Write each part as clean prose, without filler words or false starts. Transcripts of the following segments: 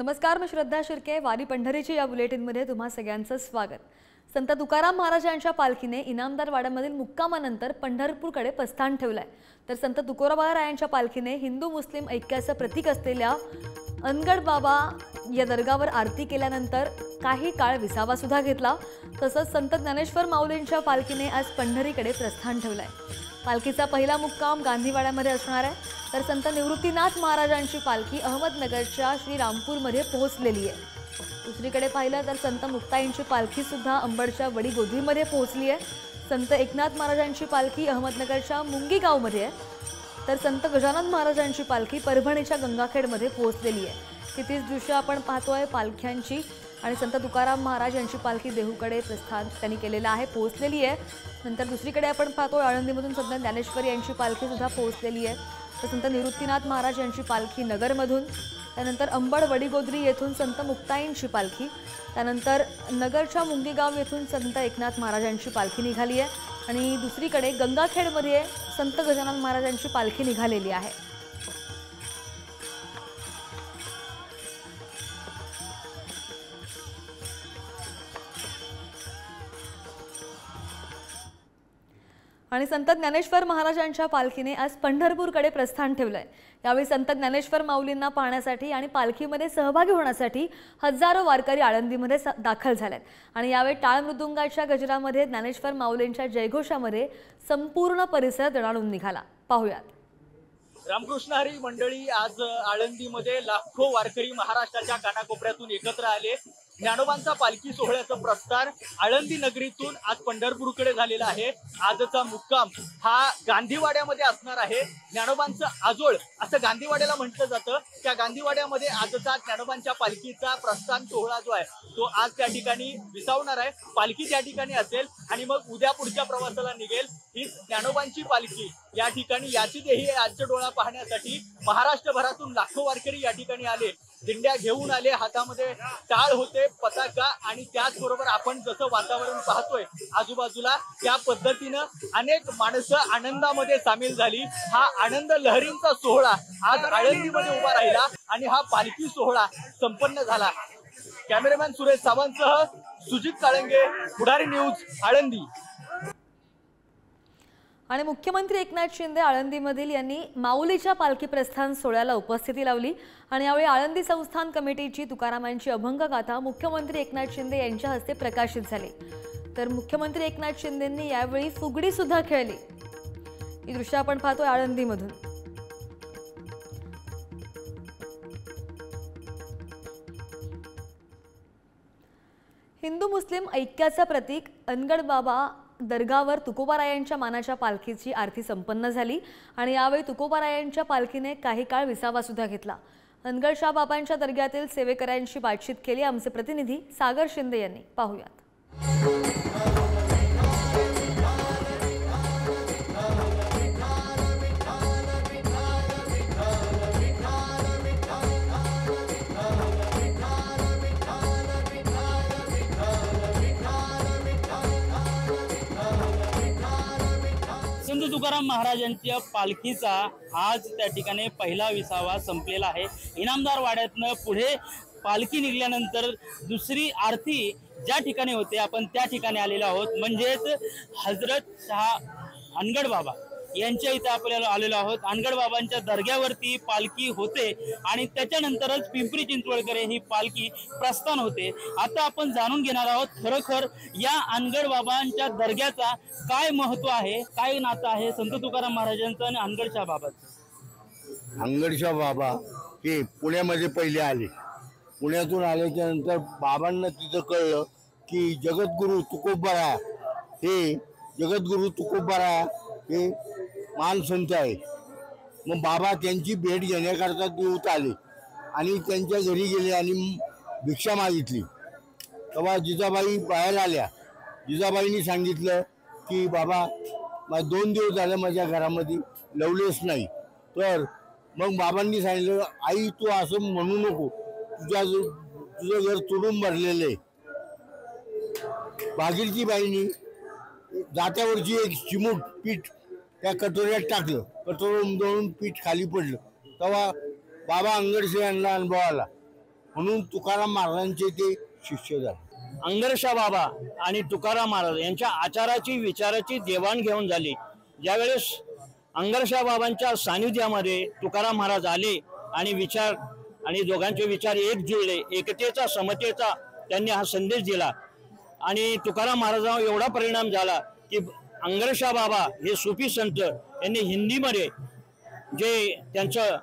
नमस्कार, मी श्रद्धा शिर्के. वारी पंढरीची या बुलेटिनमध्ये तुम्हा सगळ्यांचं स्वागत. संत तुकाराम महाराजांच्या पालखीने इनामदार वाड्यामधील मुक्कामानंतर पंढरपूरकडे प्रस्थान ठेवलंय. तर संत तुकोबारायांच्या पालखीने हिंदू मुस्लिम ऐक्याचं प्रतीक असलेल्या अनगड बाबा या दर्गावर आरती केल्यानंतर काही काळ विसावा सुद्धा घेतला. तसंच संत ज्ञानेश्वर माऊलींच्या पालखीने आज पंढरीकडे प्रस्थान ठेवलंय. पालखीचा पहिला मुक्काम गांधीवाड्यामध्ये असणार आहे. तर संत निवृत्तीनाथ महाराजांची पालखी अहमदनगरच्या श्रीरामपूरमध्ये पोहोचलेली आहे. दुसरीकडे पाहिलं तर संत मुक्ताईंची पालखी सुद्धा अंबडच्या वडीगोद्रीमध्ये पोहोचली आहे. संत एकनाथ महाराजांची पालखी अहमदनगरच्या मुंगी गावमध्ये आहे. तर संत गजानन महाराजांची पालखी परभणीच्या गंगाखेडमध्ये पोहोचलेली आहे. तिथेच दृश्य आपण पाहतोय पालख्यांची. आणि संत तुकाराम महाराज यांची पालखी देहूकडे प्रस्थान त्यांनी केलेलं आहे, पोहोचलेली आहे. नंतर दुसरीकडे आपण पाहतोय आळंदीमधून संत ज्ञानेश्वर यांची पालखी सुद्धा पोहोचलेली आहे. तर संत निवृत्तीनाथ महाराज यांची पालखी नगरमधून, त्यानंतर अंबड वडीगोद्री येथून संत मुक्ताईंची पालखी, त्यानंतर नगरच्या मुंगीगाव येथून संत एकनाथ महाराजांची पालखी निघाली आहे. आणि दुसरीकडे गंगाखेडमध्ये संत गजानन महाराजांची पालखी निघालेली आहे. आणि संत ज्ञानेश्वर महाराजांच्या पालखीने आज पंढरपूरकडे प्रस्थान ठेवलंय. यावेळी संत ज्ञानेश्वर माऊलींना पाहण्यासाठी आणि पालखीमध्ये सहभागी होण्यासाठी हजारो वारकरी आळंदीमध्ये दाखल झालेत. आणि यावेळी टाळ मृदुंगाच्या गजरामध्ये ज्ञानेश्वर माऊलींच्या जयघोषामध्ये संपूर्ण परिसर दणाणून निघाला. पाहूयात. रामकृष्ण हरी मंडळी आज आळंदीमध्ये लाखो वारकरी महाराष्ट्राच्या कानाकोपऱ्यातून एकत्र आले. ज्ञानोबांचा पालखी सोहळ्याचं प्रस्थान आळंदी नगरीतून आज पंढरपूरकडे झालेला आहे. आजचा मुक्काम हा गांधीवाड्यामध्ये असणार आहे. ज्ञानोबांचं आजोळ असं गांधीवाड्याला म्हटलं जातं. त्या गांधीवाड्यामध्ये आजचा ज्ञानोबांच्या पालखीचा प्रस्थान सोहळा जो आहे तो आज त्या ठिकाणी विसावणार आहे. पालखी त्या ठिकाणी असेल आणि मग उद्या पुढच्या प्रवासाला निघेल. ही ज्ञानोबांची पालखी या ठिकाणी याची देही आजच्या डोळा पाहण्यासाठी महाराष्ट्रभरातून लाखो वारकरी या ठिकाणी आले. दिंड्या घेऊन आले, हातामध्ये टाळ होते, पताका, आणि त्याचबरोबर आपण जसं वातावरण पाहतोय आजूबाजूला त्या पद्धतीनं अनेक माणसं आनंदामध्ये सामील झाली. हा आनंद लहरींचा सोहळा आज आळंदीमध्ये उभा राहिला आणि हा पालखी सोहळा संपन्न झाला. कॅमेरामॅन सुरेश सावंतसह सुजित काळंगे, पुढारी न्यूज, आळंदी. आणि मुख्यमंत्री एकनाथ शिंदे आळंदीमधील यांनी माऊलीच्या पालखी प्रस्थान सोहळ्याला उपस्थिती लावली. आणि यावेळी आळंदी संस्थान कमिटीची तुकारामांची अभंग गाथा मुख्यमंत्री एकनाथ शिंदे यांच्या हस्ते प्रकाशित झाली. तर मुख्यमंत्री एकनाथ शिंदेंनी यावेळी फुगडी सुद्धा खेळली. ही दृश्य आपण पाहतोय आळंदीमधून. हिंदू मुस्लिम ऐक्याचं प्रतीक अनगड बाबा दर्गावर तुकोबारायांच्या मानाच्या पालखीची आरती संपन्न झाली. आणि यावेळी तुकोबारायांच्या पालखीने काही काळ विसावा सुद्धा घेतला. अनगड शाह बाबांच्या दर्ग्यातील सेवेकऱ्यांशी बातचीत केली आमचे प्रतिनिधी सागर शिंदे यांनी. पाहूयात. संत तुकाराम महाराजांच्या पालखीचा आज त्या ठिकाणी पहिला विसावा संपलेला आहे. इनामदार वाड्यातनं पुढे पालखी निघाल्यानंतर दुसरी आरती ज्या ठिकाणी होते आपण त्या ठिकाणी आलेलो आहोत. म्हणजेच हजरत शाह अनगड बाबा यांच्या इथे आपल्याला आलेलो आहोत. अनगड बाबांच्या दर्ग्यावरती पालखी होते आणि त्याच्यानंतरच पिंपरी चिंचवडकडे ही पालखी प्रस्थान होते. आता आपण जाणून घेणार आहोत खरोखर या अनगड बाबांच्या दर्ग्याचा काय महत्व आहे, काय नातं आहे संत तुकाराम महाराजांचं आणि अनगडशाह बाबांचं. अनगडशाह बाबा हे पुण्यामध्ये पहिले आले. पुण्यातून आल्याच्या नंतर बाबांना तिथं कळलं की जगद्गुरू तुकोबारा हे महान संत आहे. मग बाबा त्यांची भेट घेण्याकरता देऊत आले आणि त्यांच्या घरी गेले आणि भिक्षा मागितली. तेव्हा जिजाबाई बाहेर आल्या. जिजाबाईंनी सांगितलं की बाबा 2 दिवस झाले माझ्या घरामध्ये लवलेस नाही. तर मग बाबांनी सांगितलं आई तू असं म्हणू नको, तुझं घर तुडून भरलेलं आहे. भागीरथी बाईंनी जात्यावरची एक चिमूट पीठ त्या कटोऱ्यात टाकलं. कटोऱ्यात 2 पीठ खाली पडलं. तेव्हा बाबा अनगडशाह यांना अनुभव आला म्हणून तुकाराम महाराजांचे ते शिष्य झाले. अंगरशा बाबा आणि तुकाराम महाराज यांच्या आचाराची विचाराची देवाणघेवाण झाली. ज्यावेळेस अंगरशा बाबांच्या सानिध्यामध्ये तुकाराम महाराज आले आणि विचार आणि दोघांचे विचार एक जुळले, एकतेचा समतेचा त्यांनी हा संदेश दिला. आणि तुकाराम महाराजांवर एवढा परिणाम झाला की अंगरशा बाबा हे सुफी संत यांनी हिंदीमध्ये जे त्यांचं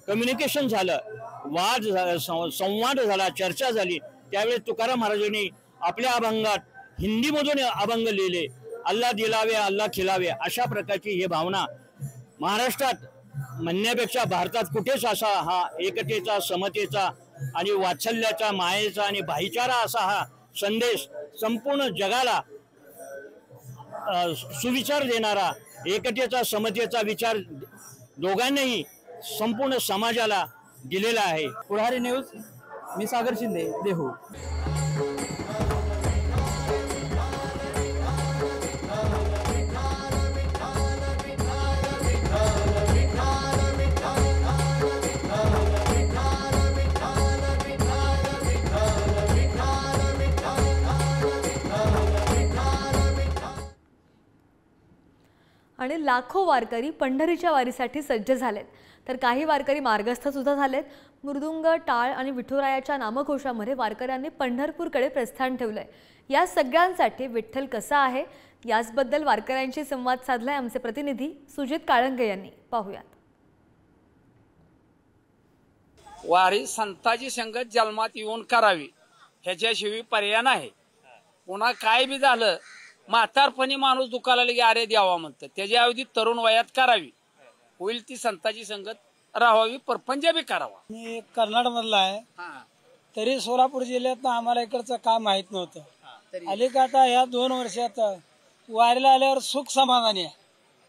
कम्युनिकेशन झालं, वाद संवाद झाला, चर्चा झाली, त्यावेळेस तुकाराम महाराजांनी आपल्या अभंगात हिंदीमधून अभंग लिहिले. अल्लाह दिलावे अल्लाह खिलावे अशा प्रकारची ही भावना महाराष्ट्रात म्हणण्यापेक्षा भारतात कुठेच असा हा एकतेचा, समतेचा आणि वात्सल्याचा, मायेचा आणि भाईचारा असा हा संदेश संपूर्ण जगाला सुविचार देणारा, एकतेचा, समतेचा विचार दोघांनाही संपूर्ण समाजाला दिलेला आहे. पुढारी न्यूज, मी सागर शिंदे, देहू. आणि लाखो वारकरी पंढरीच्या वारीसाठी सज्ज झालेत, तर काही वारकरी मार्गस्थ सुद्धा झालेत. मृदुंग, टाळ आणि विठुरायाच्या नामघोषामध्ये वारकऱ्यांनी पंढरपूरकडे प्रस्थान ठेवलंय. या सगळ्यांसाठी विठ्ठल कसा आहे याचबद्दल वारकऱ्यांशी संवाद साधलाय आमचे प्रतिनिधी सुजित काळंगे यांनी. पाहूयात. वारी संताची संगत जन्मात येऊन करावी, ह्याच्याशिवाय पर्याय नाही. पुन्हा काय बी झालं, म्हातारपणी माणूस दुखाला लगे अरे द्यावा म्हणतं, त्याच्या अवधी तरुण वयात करावी. होईल ती संताची संगत राहावी, परपंच बी करावा. मी कर्नाटक मधला आहे, तरी सोलापूर जिल्ह्यात आम्हाला इकडचं काय माहित नव्हतं. अलीकडे आता या 2 वर्षात वारीला आल्यावर सुख समाधानी आहे.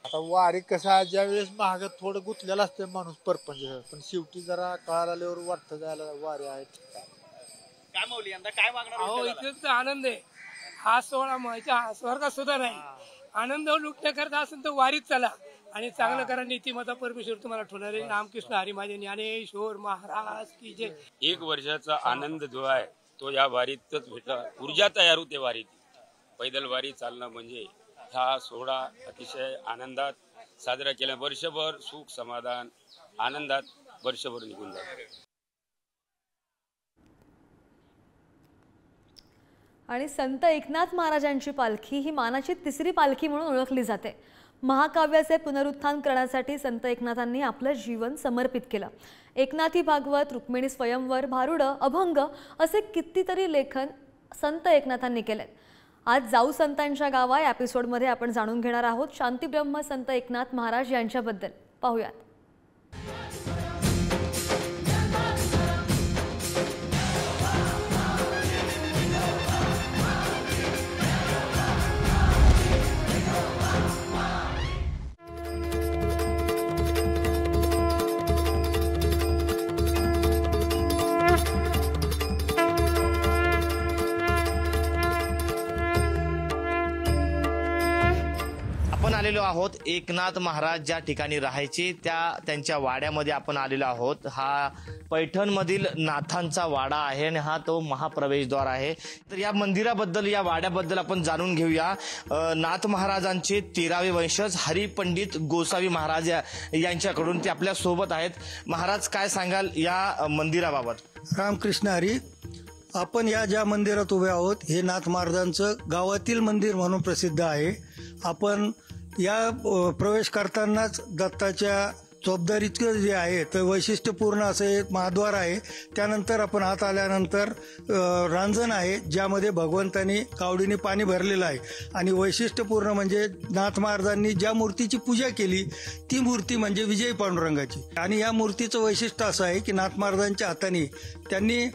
आता वारी कसं ज्या वेळेस महाग थोडं गुंतलेला असतं माणूस परपंच, पण शेवटी जरा काळ आल्यावर वाटतं जायला वारी आहे. काय माऊली यंदा काय मागणार? इथेच आनंद आहे. हा सोहळा माझ्या स्वर्गात सुद्धा नाही. आनंद लुटण्याकरता असेल तर वारीत चला आणि चांगलं करा. नीतिमत्ता परमेश्वर तुम्हाला ठेवणारे. रामकृष्ण हरी माझे ज्ञानेश्वर महाराज की जय. 1 वर्षाचा आनंद जो आहे तो या वारीतच भेटला. ऊर्जा तयार होते वारीत. पैदल वारी चालणं म्हणजे हा सोहळा अतिशय आनंदात साजरा केला. वर्षभर सुख समाधान आनंदात वर्षभर निघून जातो. आणि संत एकनाथ महाराजांची पालखी ही मानाची 3री पालखी म्हणून ओळखली जाते. महाकाव्याचे पुनरुत्थान करण्यासाठी संत एकनाथांनी आपलं जीवन समर्पित केलं. एकनाथी भागवत, रुक्मिणी स्वयंवर, भारुडं, अभंग असे कितीतरी लेखन संत एकनाथांनी केलेत. आज जाऊ संतांच्या गावा या एपिसोडमध्ये आपण जाणून घेणार आहोत शांतीब्रह्म संत एकनाथ महाराज यांच्याबद्दल. पाहूयात. आलेलो आहोत एकनाथ महाराज ज्या ठिकाणी राहायचे त्यांच्या वाड्यामध्ये आपण आलेलो आहोत. हा पैठणमधील नाथांचा वाडा आहे आणि हा तो महाप्रवेशद्वार आहे. तर या मंदिराबद्दल, या वाड्याबद्दल आपण जाणून घेऊया. नाथ महाराजांचे 13वे वंशज हरिपंडित गोसावी महाराज यांच्याकडून ते आपल्या सोबत आहेत. महाराज, काय सांगाल या मंदिराबाबत? रामकृष्ण हरी. आपण या ज्या मंदिरात उभे आहोत हे नाथ महाराजांचं गावातील मंदिर म्हणून प्रसिद्ध आहे. आपण या प्रवेश करतानाच दत्ताच्या चोपदारीचं जे आहे तर वैशिष्ट्यपूर्ण असं एक महाद्वार आहे. त्यानंतर आपण आत आल्यानंतर रांजण आहे ज्यामध्ये भगवंतांनी कावडीने पाणी भरलेलं आहे. आणि वैशिष्ट्यपूर्ण म्हणजे नाथ महाराजांनी ज्या मूर्तीची पूजा केली ती मूर्ती म्हणजे विजय पांडुरंगाची. आणि या मूर्तीचं वैशिष्ट्य असं आहे की नाथ महाराजांच्या हाताने त्यांनी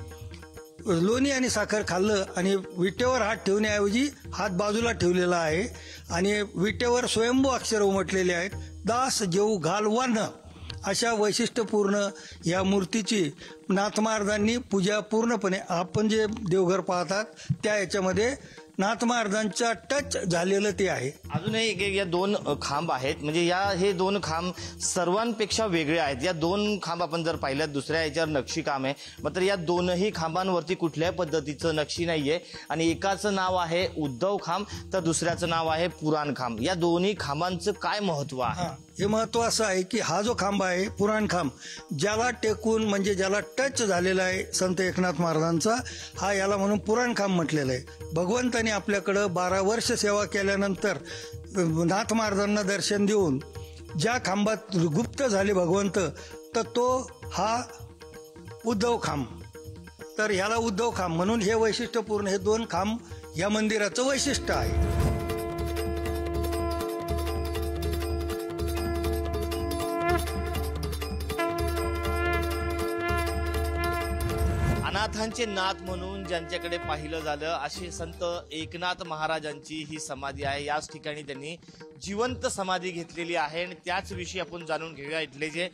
लोणी आणि साखर खाल्लं आणि विटेवर हात ठेवण्याऐवजी हात बाजूला ठेवलेला आहे. आणि विटेवर स्वयंभू अक्षर उमटलेले आहेत. दास जेऊ घालवान अशा वैशिष्ट्यपूर्ण या मूर्तीची नाथ महाराजांनी पूजा पूर्णपणे आपण जे देवघर पाहतात त्या याच्यामध्ये नाथ महाराजांच्या टच झालेलं ते आहे. अजूनही एक या 2 खांब आहेत, म्हणजे हे 2 खांब सर्वांपेक्षा वेगळे आहेत. या 2 खांब आपण जर पाहिल्यात, दुसऱ्या याच्यावर नक्षी काम आहे, मात्र या 2ही खांबांवरती कुठल्याही पद्धतीचं नक्षी नाहीये. आणि एकाचं नाव आहे उद्धव खांब तर दुसऱ्याचं नाव आहे पुराण खांब. या दोन्ही खांबांचं काय महत्व आहे? हे महत्व असं आहे की हा जो खांब आहे पुराण खांब, ज्याला टेकून म्हणजे ज्याला टच झालेला आहे संत एकनाथ महाराजांचा, हा याला म्हणून पुराण खांब म्हटलेलं आहे. भगवंतानी आपल्याकडं 12 वर्ष सेवा केल्यानंतर नाथ महाराजांना दर्शन देऊन ज्या खांबात गुप्त झाले भगवंत, तर तो हा उद्धव खांब. तर ह्याला उद्धव खांब म्हणून हे वैशिष्ट्यपूर्ण, हे 2 खांब या मंदिराचं वैशिष्ट्य आहे. अनाथांचे नाथ म्हणून ज्यांच्याकडे पाहिलं झालं असे संत एकनाथ महाराजांची ही समाधी आहे. याच ठिकाणी त्यांनी जिवंत समाधी घेतलेली आहे आणि त्याच विषयी आपण जाणून घेऊया. इथले जे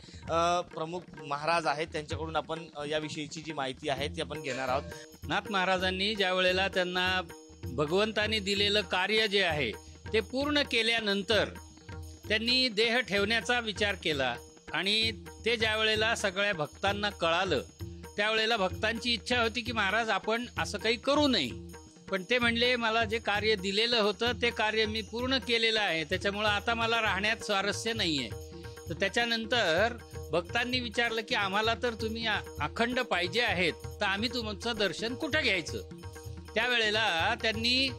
प्रमुख महाराज आहेत त्यांच्याकडून आपण याविषयीची जी माहिती आहे ती आपण घेणार आहोत. नाथ महाराजांनी ज्या वेळेला त्यांना भगवंतानी दिलेलं कार्य जे आहे ते पूर्ण केल्यानंतर त्यांनी देह ठेवण्याचा विचार केला आणि ते ज्या वेळेला सगळ्या भक्तांना कळालं त्यावेळेला भक्तांची इच्छा होती की महाराज आपण असं काही करू नये, पण ते म्हणले मला जे कार्य दिलेलं होतं ते कार्य मी पूर्ण केलेलं आहे, त्याच्यामुळं आता मला राहण्यात स्वारस्य नाहीये. तर त्याच्यानंतर भक्तांनी विचारलं की आम्हाला तर तुम्ही अखंड पाहिजे आहेत, तर आम्ही तुमचं दर्शन कुठं घ्यायचं. त्यावेळेला त्यांनी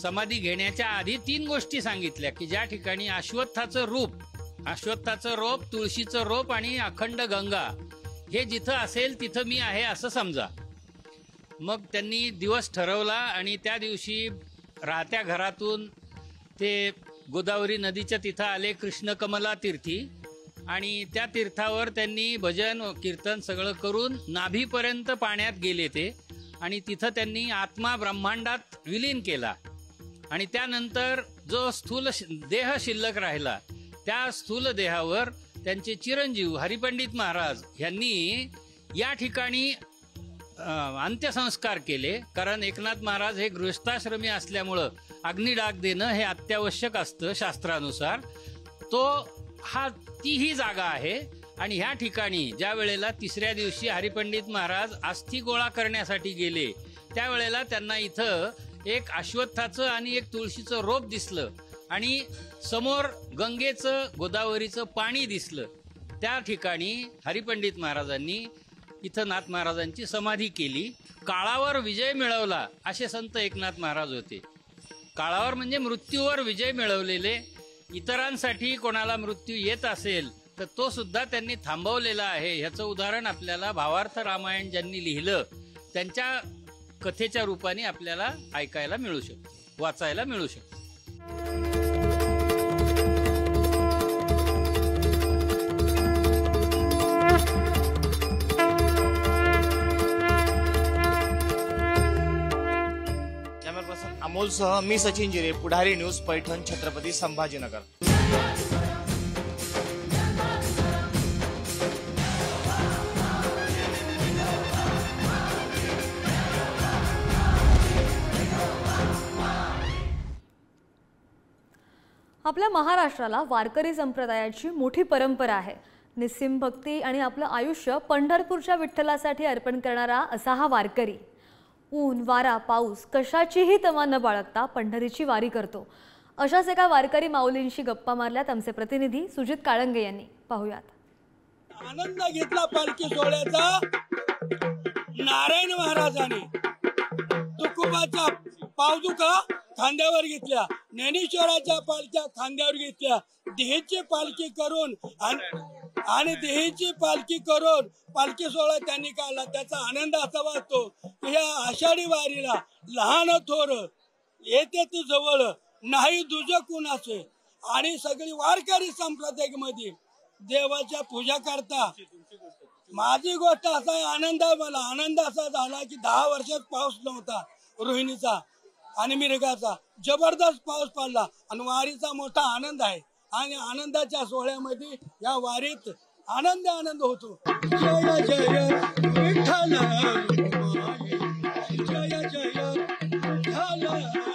समाधी घेण्याच्या आधी 3 गोष्टी सांगितल्या की ज्या ठिकाणी अश्वत्थाचं रोप, तुळशीचं रोप आणि अखंड गंगा हे जिथं असेल तिथं मी आहे असं समजा. मग त्यांनी दिवस ठरवला आणि त्या दिवशी राहत्या घरातून ते गोदावरी नदीच्या तिथं आले कृष्णकमला तीर्थी आणि त्या तीर्थावर त्यांनी भजन कीर्तन सगळं करून नाभीपर्यंत पाण्यात गेले ते आणि तिथं त्यांनी आत्मा ब्रह्मांडात विलीन केला. आणि त्यानंतर जो स्थूल देह शिल्लक राहिला त्या स्थूल देहावर त्यांचे चिरंजीव हरिपंडित महाराज यांनी या ठिकाणी अंत्यसंस्कार केले. कारण एकनाथ महाराज हे गृहस्थाश्रमी असल्यामुळं अग्निडाग देणं हे अत्यावश्यक असतं शास्त्रानुसार. तीही जागा आहे आणि ह्या ठिकाणी ज्या वेळेला 3ऱ्या दिवशी हरिपंडित महाराज अस्थि गोळा करण्यासाठी गेले त्यावेळेला त्यांना इथं एक अश्वत्थाचं आणि एक तुळशीचं रोप दिसलं आणि समोर गंगेचं गोदावरीचं पाणी दिसलं. त्या ठिकाणी हरिपंडित महाराजांनी इथं नाथ महाराजांची समाधी केली. काळावर विजय मिळवला असे संत एकनाथ महाराज होते. काळावर म्हणजे मृत्यूवर विजय मिळवलेले. इतरांसाठी कोणाला मृत्यू येत असेल तर तो सुद्धा त्यांनी थांबवलेला आहे. ह्याचं उदाहरण आपल्याला भावार्थ रामायण ज्यांनी लिहिलं त्यांच्या कथेच्या रूपाने आपल्याला ऐकायला मिळू शकतं, वाचायला मिळू शकतं. कॅमेरा पर्सन अमोलसह मी सचिन जिरे, पुढारी न्यूज, पैठण, छत्रपती संभाजीनगर. आपल्या महाराष्ट्राला वारकरी संप्रदायाची मोठी परंपरा आहे. निस्सीम भक्ती आणि आपलं आयुष्य पंढरपूरच्या विठ्ठलासाठी अर्पण करणारा असा हा वारकरी ऊन वारा पाऊस कशाचीही तमा न बाळगता पंढरीची वारी करतो. अशाच एका वारकरी माऊलींशी गप्पा मारल्यात आमचे प्रतिनिधी सुजित काळंगे यांनी. पाहूयात. आनंद घेतला पालखी सोहळ्याचा नारायण महाराजांनी. तुकोबाचा पावदुका खांद्यावर घेतल्या, ज्ञानेश्वराच्या पालख्या खांद्यावर घेतल्या, देहेची पालखी करून आणि देहेची पालखी करून पालखी सोहळा त्यांनी काढला. त्याचा आनंद असा वाटतो की या आषाढी वारीला लहान थोर येते तू जवळ नाही दुज कुणाचे. आणि सगळी वारकरी संप्रदाय मध्ये देवाच्या पूजा करता. माझी गोष्ट असा आनंद, मला आनंद असा झाला की 10 वर्षात पाऊस नव्हता रोहिणीचा आणि मिरगाचा. जबरदस्त पाऊस पडला आणि वारीचा मोठा आनंद आहे आणि आनंदाच्या सोहळ्यामध्ये या वारीत आनंद होतो. जय जय विठ्ठल, जय जय विठ्ठल.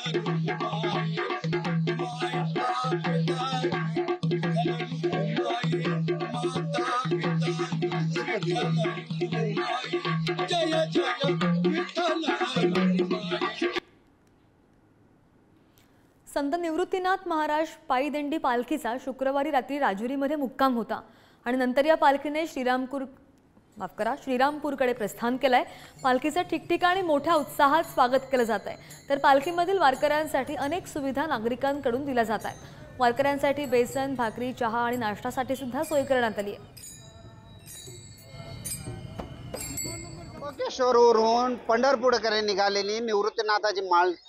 संत निवृत्तीनाथ महाराज पायी दिंडी पालखीचा शुक्रवारी रात्री राजुरीमध्ये मुक्काम होता आणि नंतर या पालखीने श्रीरामपूरकडे प्रस्थान केलंय। पालखीचं ठिकठिकाणी मोठ्या उत्साहात स्वागत केलं जात आहे, तर पालखीमधील वारकऱ्यांसाठी अनेक सुविधा नागरिकांकडून दिल्या जात आहेत। वारकऱ्यांसाठी बेसन, भाकरी, चहा आणि नाश्त्यासाठी सुद्धा सोय करण्यात आली आहे। कोकेश्वरवरून पंढरपूरकडे निघालेली निवृत्तीनाथाची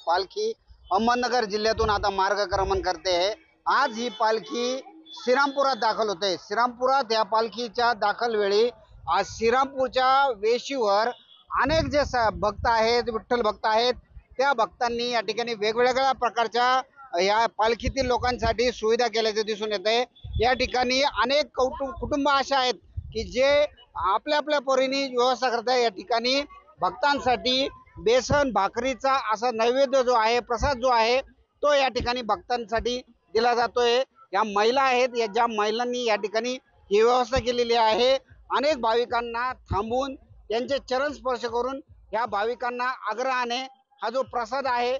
पालखी अहमदनगर जिल्ह्यातून आता मार्गक्रमण करते आहे। आज ही पालखी श्रीरामपुरात दाखल होते। श्रीरामपुरात या पालखीच्या दाखल वेळी आज श्रीरामपूरच्या वेशीवर अनेक जे भक्त आहेत, विठ्ठल भक्त आहेत, त्या भक्तांनी या ठिकाणी वेगवेगळ्या प्रकारच्या या पालखीतील लोकांसाठी सुविधा केल्याचे दिसून येते। या ठिकाणी अनेक कुटुंब असे आहेत की जे आपल्या आपल्या परीने व्यवस्था करतात। या ठिकाणी भक्तांसाठी बेसन भाकरीचा असा नैवेद्य जो आहे, प्रसाद जो आहे, तो या ठिकाणी भक्तांसाठी दिला जातोय। या महिला आहेत, या ज्या महिलांनी या ठिकाणी ही व्यवस्था केलेली आहे। अनेक भाविकांना थांबून त्यांचे चरण स्पर्श करून या भाविकांना आग्रहाने हा जो प्रसाद आहे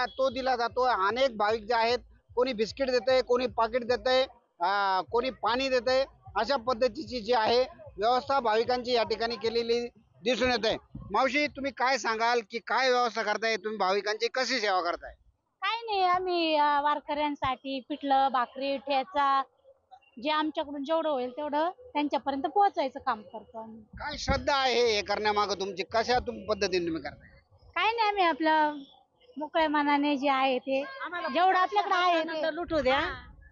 तो दिला जातो। अनेक भाविक जे आहेत, कोणी बिस्किट देते, कोणी पाकिट देते, कोणी पाणी देते, अशा पद्धतीची जी आहे व्यवस्था भाविकांची या ठिकाणी केलेली दिसून येते। मावशी, तुम्ही काय सांगाल की काय व्यवस्था करताय, तुम्ही भाविकांची कशी सेवा करताय? काय नाही, आम्ही वारकऱ्यांसाठी पिठलं, भाकरी, ठेचा जे आमच्याकडून जेवढं होईल तेवढं त्यांच्यापर्यंत पोहोचायचं काम करतो आम्ही। काय श्रद्धा आहे हे करण्यामागे तुमची, कशा पद्धतीने तुम्ही करताय? काय नाही, आम्ही आपलं मोकळ्या मनाने जे आहे ते जेवढं आपल्याकडे आहे ते लुटू द्या।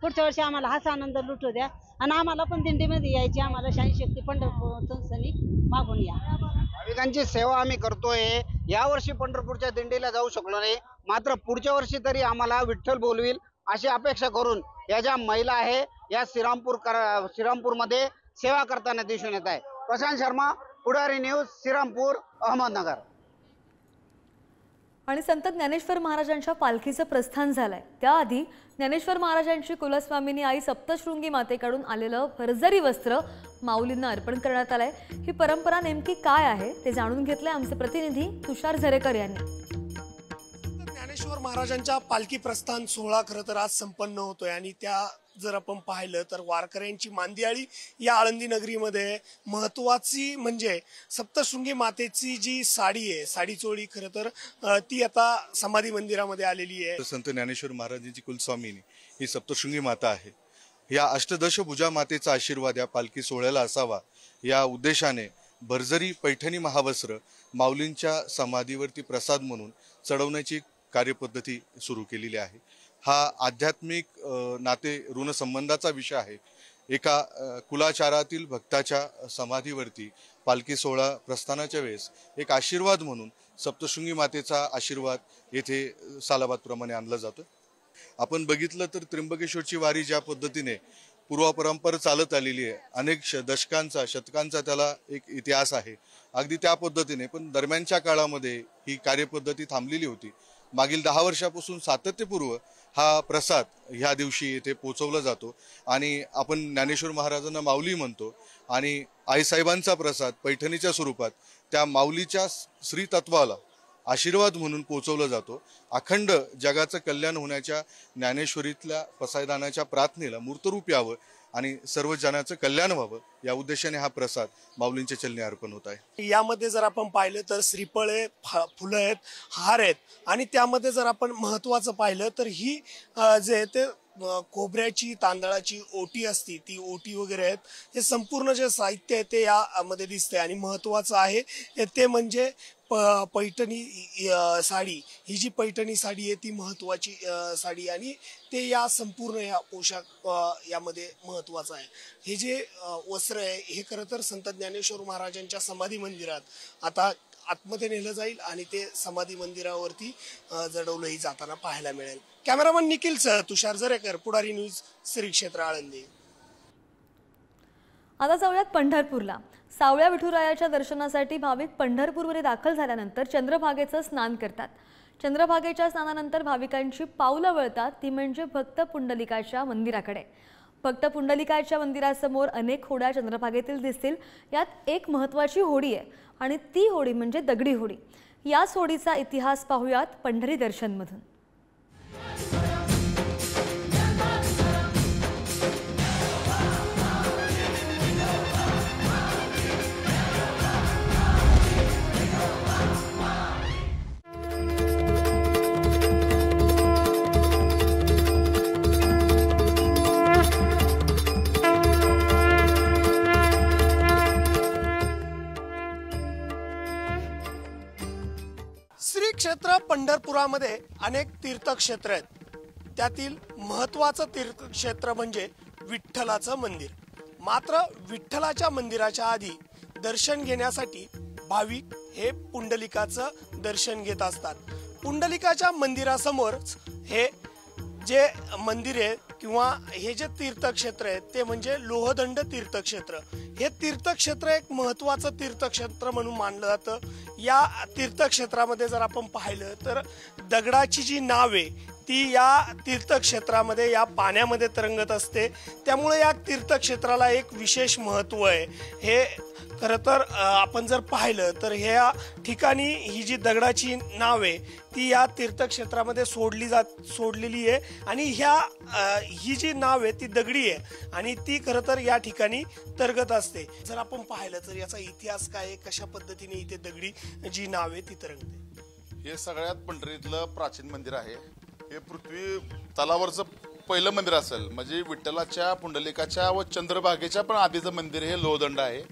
पुढच्या वर्षी आम्हाला हाच आनंद लुटू द्या आणि आम्हाला पण दिंडीमध्ये यायची, आम्हाला शाही शक्ती पंढरपूर संस्थानी मागून या। भाविकांची सेवा आम्ही करतोय। या वर्षी पंढरपूरच्या दिंडीला जाऊ शकलो नाही, मात्र पुढच्या वर्षी तरी आम्हाला विठ्ठल बोलविल अशी अपेक्षा करून या ज्या महिला आहे या श्रीरामपूरमध्ये सेवा करताना दिसून येत आहे। प्रशांत शर्मा, पुढारी न्यूज, श्रीरामपूर, अहमदनगर। आणि संत ज्ञानेश्वर महाराजांच्या पालखीचं प्रस्थान झालंय, त्याआधी ज्ञानेश्वर महाराजांची कुलस्वामिनी आई सप्तशृंगी मातेकडून आलेलं भरजरी वस्त्र माऊलींना अर्पण करण्यात आलंय। ही परंपरा नेमकी काय आहे ते जाणून घेतलंय आमचे प्रतिनिधी तुषार झरेकर यांनी। ज्ञानेश्वर महाराजांच्या पालखी प्रस्थान सोहळा खरं तर आज संपन्न होतोय आणि त्या जर आपण पाहिलं तर वारकऱ्यांची मांदियाळी या आळंदी नगरीमध्ये महत्वाची म्हणजे सप्तशृंगी मातेची जी साडी आहे, साडी चोळी खरं तर ती आता समाधी मंदिरामध्ये आलेली आहे। संत ज्ञानेश्वर महाराजांची कुलस्वामिनी ही सप्तशृंगी माता आहे। या अष्टदश भुजा मातेचा आशीर्वाद या पालखी सोहळ्याला असावा या उद्देशाने भरजरी पैठणी महावस्त्र माऊलींच्या समाधीवरती प्रसाद म्हणून चढवण्याची कार्यपद्धती सुरू केलेली आहे। हा आध्यात्मिक नाते ऋणसंबंधाचा विषय आहे। एका कुलाचारातील भक्ताच्या समाधीवरती पालखी सोहळा प्रस्थानाच्या वेळेस एक आशीर्वाद म्हणून सप्तशृंगी मातेचा आशीर्वाद येथे सालाबादप्रमाणे आणला जातो। आपण बघितलं तर त्र्यंबकेश्वरची वारी ज्या पद्धतीने पूर्वपरंपरा चालत आलेली आहे, अनेक दशकांचा शतकांचा त्याला एक इतिहास आहे, अगदी त्या पद्धतीने पण दरम्यानच्या काळामध्ये ही कार्यपद्धती थांबलेली होती। मागील 10 वर्षापासून सातत्यपूर्व हा प्रसाद ह्या दिवशी येथे पोहोचवला जातो आणि आपण ज्ञानेश्वर महाराजांना माऊली म्हणतो आणि आईसाहेबांचा प्रसाद पैठणीच्या स्वरूपात त्या माऊलीच्या श्रीतत्वाला आशीर्वाद म्हणून पोहोचवला जातो। अखंड जगाचं कल्याण होण्याच्या ज्ञानेश्वरीतल्या पसायदानाच्या प्रार्थनेला मूर्तरूप यावं आणि सर्व जनाचं कल्याण व्हावं या उद्देशाने हा प्रसाद माऊलींच्या चरणी अर्पण होत आहे। यामध्ये जर आपण पाहिलं तर श्रीफळ आहे, फुलं आहेत, हार आहेत आणि त्यामध्ये जर आपण महत्वाचं पाहिलं तर ही जे ते खोबऱ्याची तांदळाची ओटी असती, ती ओटी वगैरे आहेत, हे संपूर्ण जे साहित्य आहे ते यामध्ये दिसते आणि महत्वाचं आहे ते म्हणजे पैठणी साडी। ही जी पैठणी साडी आहे ती महत्वाची साडी आणि ते या संपूर्ण या पोशाख यामध्ये महत्वाचं आहे। हे जे वस्त्र आहे हे खरं तर संत ज्ञानेश्वर महाराजांच्या समाधी मंदिरात आता आतमध्ये नेलं जाईल आणि ते समाधी मंदिरावरती जडवलंही जाताना पाहायला मिळेल। कॅमेरामन निखिल सह तुषार झरेकर, पुढारी न्यूज, श्री क्षेत्र आळंदी। आता जाऊयात पंढरपूरला। सावळ्या विठुरायाच्या दर्शनासाठी भाविक पंढरपूरमध्ये दाखल झाल्यानंतर चंद्रभागेचं स्नान करतात। चंद्रभागेच्या स्नानानंतर भाविकांची पावलं वळतात ती म्हणजे भक्त पुंडलिकाच्या मंदिराकडे। भक्त पुंडलिकाच्या मंदिरासमोर अनेक होड्या चंद्रभागेतील दिसतील। यात एक महत्त्वाची होडी आहे आणि ती होडी म्हणजे दगडी होडी। याच होडीचा इतिहास पाहूयात पंढरी दर्शनमधून। पंढरपुरामध्ये अनेक तीर्थक्षेत्र आहेत. त्यातील महत्त्वाचं तीर्थक्षेत्र म्हणजे विठ्ठलाचं मंदिर. मात्र विठ्ठलाच्या मंदिराच्या आधी दर्शन घेण्यासाठी भाविक हे पुंडलिकाचं दर्शन घेत असतात. पुंडलिकाच्या मंदिरासमोरच हे जे मंदिर आहे किंवा हे जे तीर्थक्षेत्र आहे ते म्हणजे लोहदंड तीर्थक्षेत्र. हे तीर्थक्षेत्र एक महत्त्वाचं तीर्थक्षेत्र म्हणून मानलं जातं. या तीर्थक्षेत्रामध्ये जर आपण पाहिलं तर दगडाची जी नाव आहे ती या तीर्थक्षेत्रामध्ये या पाण्यामध्ये तरंगत असते. त्यामुळे या तीर्थक्षेत्राला एक विशेष महत्त्व आहे. हे खरं तर आपण जर पाहिलं तर ह्या ठिकाणी ही जी दगडाची नाव आहे ती या तीर्थक्षेत्रामध्ये सोडलेली आहे आणि ही जी नाव आहे ती दगडी आहे आणि ती खरं तर या ठिकाणी तरंगत असते. जर आपण पाहिलं तर याचा इतिहास काय आहे, कशा पद्धतीने इथे दगडी जी नाव आहे ती तरंगते. हे सगळ्यात पंढरीतलं प्राचीन मंदिर आहे. हे पृथ्वी तलावरचं पहिलं मंदिर असेल. म्हणजे विठ्ठलाच्या पुंडलिकाच्या व चंद्रभागेच्या पण आधीचं मंदिर हे लोहदंड आहे.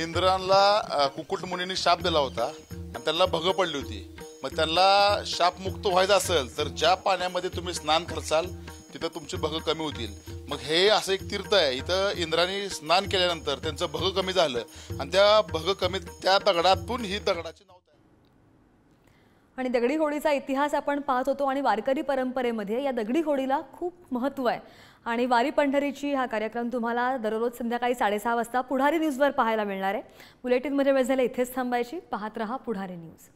इंद्राला कुकुट मुनींनी शाप दिला होता आणि त्यांना भग पडली होती. मग त्यांना शापमुक्त व्हायचं असेल तर ज्या पाण्यामध्ये तुम्ही स्नान करसाल तिथं तुमचे भग कमी होतील. मग हे असं एक तीर्थ आहे. इथं इंद्राने स्नान केल्यानंतर त्यांचं भग कमी झालं आणि त्या भग कमी त्या दगडातून ही दगडाची नाव. आणि दगडी होळीचा इतिहास आपण पाहत होतो आणि वारकरी परंपरेमध्ये या दगडी होळीला खूप महत्त्व आहे. आणि वारी पंढरीची हा कार्यक्रम तुम्हाला दररोज संध्याकाळी 6:30 वाजता पुढारी न्यूजवर पाहायला मिळणार आहे. बुलेटिनमध्ये वेळ झाला इथेच थांबायची. पाहत रहा पुढारी न्यूज.